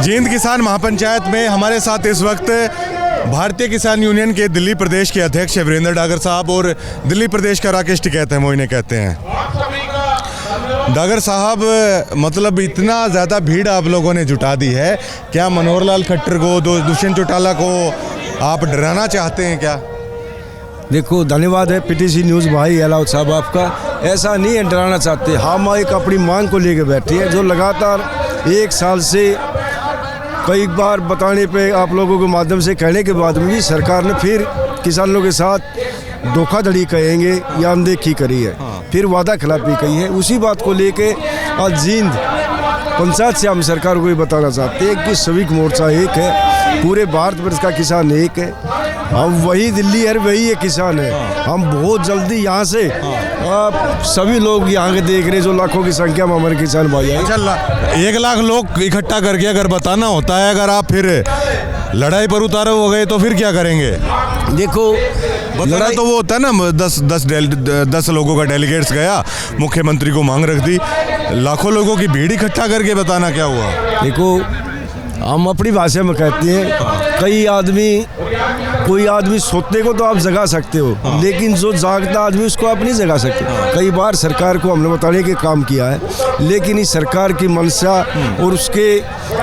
जींद किसान महापंचायत में हमारे साथ इस वक्त भारतीय किसान यूनियन के दिल्ली प्रदेश के अध्यक्ष वीरेंद्र डागर साहब और दिल्ली प्रदेश का राकेश टिकैत है, मोइने कहते हैं। डागर साहब, मतलब इतना ज़्यादा भीड़ आप लोगों ने जुटा दी है, क्या मनोहर लाल खट्टर को, दुष्यंत चौटाला को आप डराना चाहते हैं क्या? देखो, धन्यवाद है पीटीसी न्यूज़ भाई अलाउद साहब आपका। ऐसा नहीं है, डराना चाहते। हम एक अपनी मांग को लेकर बैठे हैं, जो लगातार एक साल से कई बार बताने पे आप लोगों के माध्यम से कहने के बाद भी सरकार ने फिर किसानों के साथ धोखाधड़ी कहेंगे या अनदेखी करी है, फिर वादा खिलाफी कही है। उसी बात को लेके आज जींद पंचायत से हम सरकार को ये बताना चाहते हैं कि सभी मोर्चा एक है, पूरे भारतवर्ष का किसान एक है। हम वही दिल्ली है, वही एक किसान है। हम बहुत जल्दी यहाँ से आप सभी लोग यहाँ के देख रहे, जो लाखों की संख्या में हमारे किसान भाई हैं। 1 लाख लोग इकट्ठा करके अगर बताना होता है, अगर आप फिर लड़ाई पर उतारे हो गए तो फिर क्या करेंगे? देखो, लड़ाई तो वो होता है ना, 10 लोगों का डेलीगेट्स गया, मुख्यमंत्री को मांग रख दी, लाखों लोगों की भीड़ इकट्ठा करके बताना क्या हुआ? देखो, हम अपनी भाषा में कहते हैं, कोई आदमी सोते को तो आप जगा सकते हो, लेकिन जो जागता आदमी उसको आप नहीं जगा सकते। कई बार सरकार को हमने बताने के काम किया है, लेकिन इस सरकार की मंशा और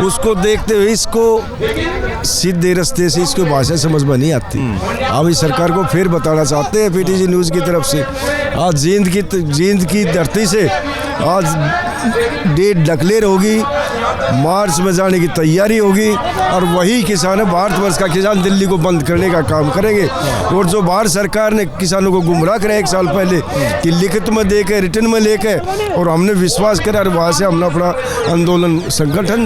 उसको देखते हुए इसको सीधे रास्ते से इसको भाषा समझ में नहीं आती। हम इस सरकार को फिर बताना चाहते हैं पीटीसी न्यूज़ की तरफ से, आज जींद की धरती से आज डेट डिक्लेयर होगी, मार्च में जाने की तैयारी होगी, और वही किसान है, भारतवर्ष का किसान दिल्ली को बंद करने का काम करेंगे। और जो भारत सरकार ने किसानों को गुमराह कराया 1 साल पहले कि लिखित में देके, रिटर्न में लेके, और हमने विश्वास करा और वहाँ से हमने अपना आंदोलन संगठन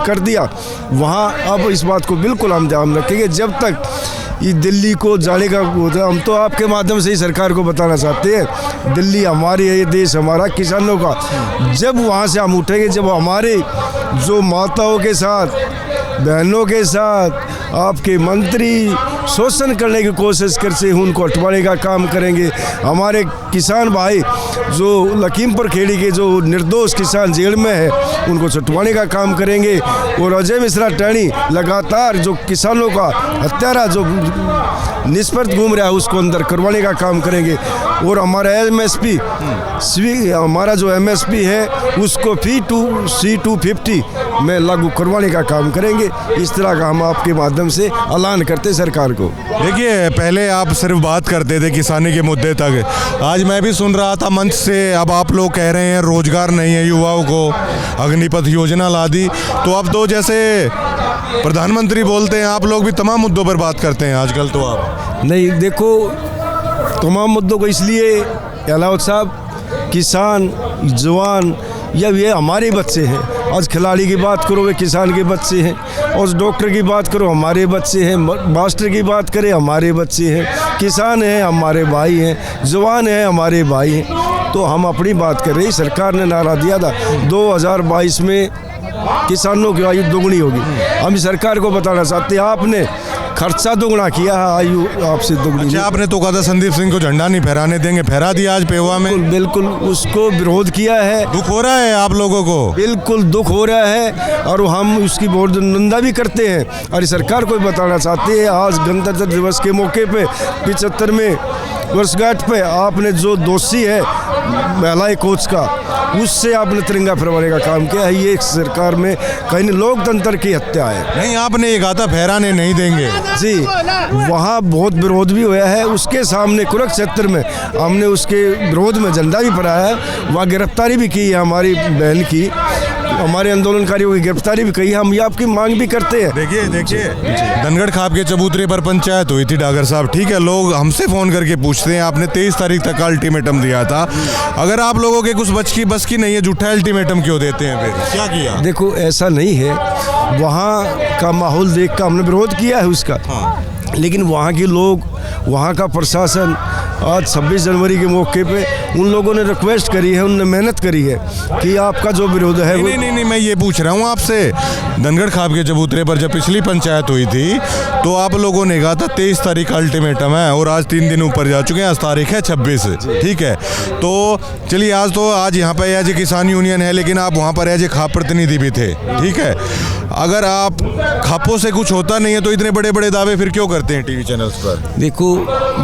कर दिया, वहाँ अब इस बात को बिल्कुल हम ध्यान रखेंगे। जब तक ये दिल्ली को जाने का होता है, हम तो आपके माध्यम से ही सरकार को बताना चाहते हैं, दिल्ली हमारी है, ये देश हमारा, किसानों का। जब वहाँ से हम उठेंगे, जब हमारे जो माताओं के साथ, बहनों के साथ आपके मंत्री शोषण करने की कोशिश करते हैं, उनको हटवाने का काम करेंगे। हमारे किसान भाई जो लखीमपुर खेड़ी के जो निर्दोष किसान जेल में है, उनको छुटवाने का काम करेंगे। और अजय मिश्रा टहनी लगातार जो किसानों का हत्यारा जो निष्पक्ष घूम रहा है, उसको अंदर करवाने का काम करेंगे। और हमारा एमएसपी हमारा जो एमएसपी है, उसको C250 में लागू करवाने का काम करेंगे। इस तरह का हम आपके माध्यम से ऐलान करते सरकार को। देखिए, पहले आप सिर्फ बात करते थे किसानी के मुद्दे तक, आज मैं भी सुन रहा था मंच से, अब आप लोग कह रहे हैं रोजगार नहीं है युवाओं को, अग्निपथ योजना ला दी, तो अब तो जैसे प्रधानमंत्री बोलते हैं, आप लोग भी तमाम मुद्दों पर बात करते हैं आजकल। तो आप नहीं, देखो, तमाम मुद्दों को इसलिए अलाउद साहब, किसान, जवान, या ये हमारे बच्चे हैं। आज खिलाड़ी की बात करो, वे किसान के बच्चे हैं, और डॉक्टर की बात करो, हमारे बच्चे हैं, मास्टर की बात करें, हमारे बच्चे हैं, किसान हैं, हमारे भाई हैं, जवान हैं, हमारे भाई हैं। तो हम अपनी बात कर रहे हैं। सरकार ने नारा दिया था 2022 में किसानों की आयु दोगुनी होगी। हम सरकार को बताना चाहते हैं, आपने खर्चा दोगुना किया है, आयु आपसे दोगुनी। अच्छा, आपने तो कहा था संदीप सिंह को झंडा नहीं फहराने देंगे, फहरा दिया आज पेवा में। बिल्कुल उसको विरोध किया है। दुख हो रहा है आप लोगों को? बिल्कुल दुख हो रहा है, और हम उसकी बहुत निंदा भी करते हैं, और सरकार को बताना चाहते हैं, आज गणतंत्र दिवस के मौके पे 75वें वर्षगांठ पे आपने जो दोषी है महिला कोच का, उससे आपने तिरंगा फहराने का काम किया है। ये सरकार में कहीं लोकतंत्र की हत्या है। नहीं, आपने ये कहा था फहराने नहीं देंगे जी, वहाँ बहुत विरोध भी हुआ है। उसके सामने कुरुक्षेत्र में हमने उसके विरोध में झंडा भी फहराया है, वहाँ गिरफ्तारी भी की है हमारी बहन की, हमारे आंदोलनकारियों की गिरफ्तारी भी की है। हम ये आपकी मांग भी करते हैं। देखिए, धनगढ़ खाप के चबूतरे पर पंचायत हुई थी डागर साहब, ठीक है, लोग हमसे फ़ोन करके पूछते हैं, आपने 23 तारीख तक का अल्टीमेटम दिया था, अगर आप लोगों के कुछ बस की नहीं है, झूठा अल्टीमेटम क्यों देते हैं? फिर क्या किया? देखो, ऐसा नहीं है, वहाँ का माहौल देख कर हमने विरोध किया है उसका, लेकिन वहाँ के लोग, वहाँ का प्रशासन आज 26 जनवरी के मौके पे उन लोगों ने रिक्वेस्ट करी है, उनने मेहनत करी है कि आपका जो विरोध है वो नहीं, मैं ये पूछ रहा हूँ आपसे, धनगढ़ खाप के चबूतरे पर जब पिछली पंचायत हुई थी तो आप लोगों ने कहा था 23 तारीख अल्टीमेटम है और आज 3 दिन ऊपर जा चुके हैं, आज तारीख है 26, ठीक है। तो चलिए आज यहाँ पे एज ए किसान यूनियन है, लेकिन आप वहाँ पर एज ए खाप प्रतिनिधि भी थे, ठीक है। अगर आप खापों से कुछ होता नहीं है तो इतने बड़े बड़े दावे फिर क्यों करते हैं टीवी चैनल्स पर? देखो,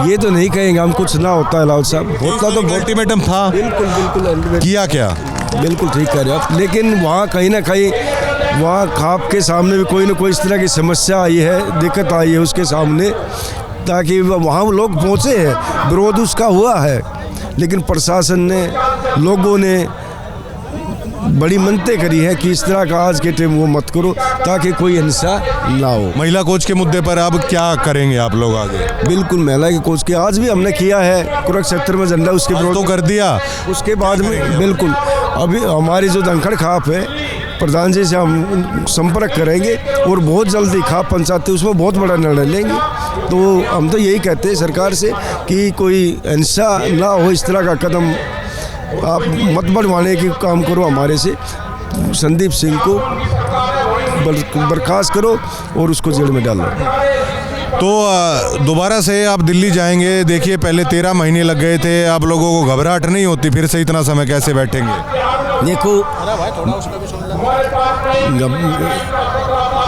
ये तो नहीं कहेंगे हम कुछ ना होता है लाल साहब, होता तो अल्टीमेटम था। बिल्कुल किया क्या? बिल्कुल ठीक कह रहे हो आप, लेकिन वहाँ कहीं ना कहीं वहाँ खाप के सामने भी कोई ना कोई इस तरह की समस्या आई है, दिक्कत आई है उसके सामने, ताकि वहाँ लोग पहुँचे हैं, विरोध उसका हुआ है, लेकिन प्रशासन ने, लोगों ने बड़ी मिन्नतें करी है कि इस तरह का आज के टाइम वो मत करो ताकि कोई हिंसा ना हो। महिला कोच के मुद्दे पर अब क्या करेंगे आप लोग आगे? बिल्कुल, महिला के कोच के आज भी हमने किया है कुरुक्षेत्र में झंडा उसके विरोध तो कर दिया। उसके बाद में बिल्कुल अभी हमारी जो धनगढ़ खाप है, प्रधान जी से हम संपर्क करेंगे और बहुत जल्दी खाप पंचायत उसमें बहुत बड़ा निर्णय लेंगे। तो हम तो यही कहते हैं सरकार से कि कोई हिंसा ना हो, इस तरह का कदम आप मत बढ़वाने की काम करो, हमारे से संदीप सिंह को बर्खास्त करो और उसको जेल में डालो। तो दोबारा से आप दिल्ली जाएंगे, देखिए पहले 13 महीने लग गए थे, आप लोगों को घबराहट नहीं होती फिर से इतना समय कैसे बैठेंगे? देखो,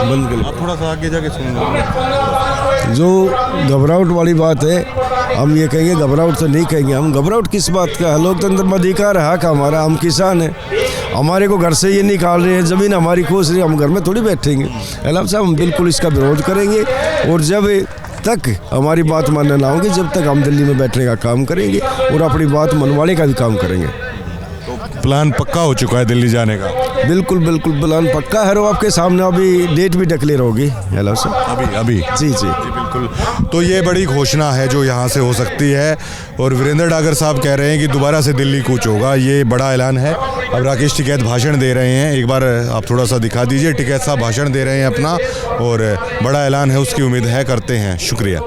बंद कर, थोड़ा सा आगे जाके सुन लो। जो घबराहट वाली बात है, हम ये कहेंगे घबराहट तो नहीं कहेंगे, हम घबराहट किस बात का है, लोकतंत्र में अधिकार है, हक हमारा, हम किसान हैं, हमारे को घर से ये निकाल रहे हैं, ज़मीन हमारी खोज रही है, हम घर में थोड़ी बैठेंगे। एलम साहब, हम बिल्कुल इसका विरोध करेंगे और जब तक हमारी बात मानने ना होगी, जब तक हम दिल्ली में बैठने का काम करेंगे और अपनी बात मनवाने का भी काम करेंगे। प्लान पक्का हो चुका है दिल्ली जाने का? बिल्कुल प्लान पक्का है, आपके सामने अभी डेट भी डिक्लेयर होगी। हेलो सर, अभी जी बिल्कुल। तो ये बड़ी घोषणा है जो यहाँ से हो सकती है और वीरेंद्र डागर साहब कह रहे हैं कि दोबारा से दिल्ली कूच होगा, ये बड़ा ऐलान है। अब राकेश टिकैत भाषण दे रहे हैं, एक बार आप थोड़ा सा दिखा दीजिए। टिकैत साहब भाषण दे रहे हैं अपना और बड़ा ऐलान है, उसकी उम्मीद है, करते हैं। शुक्रिया।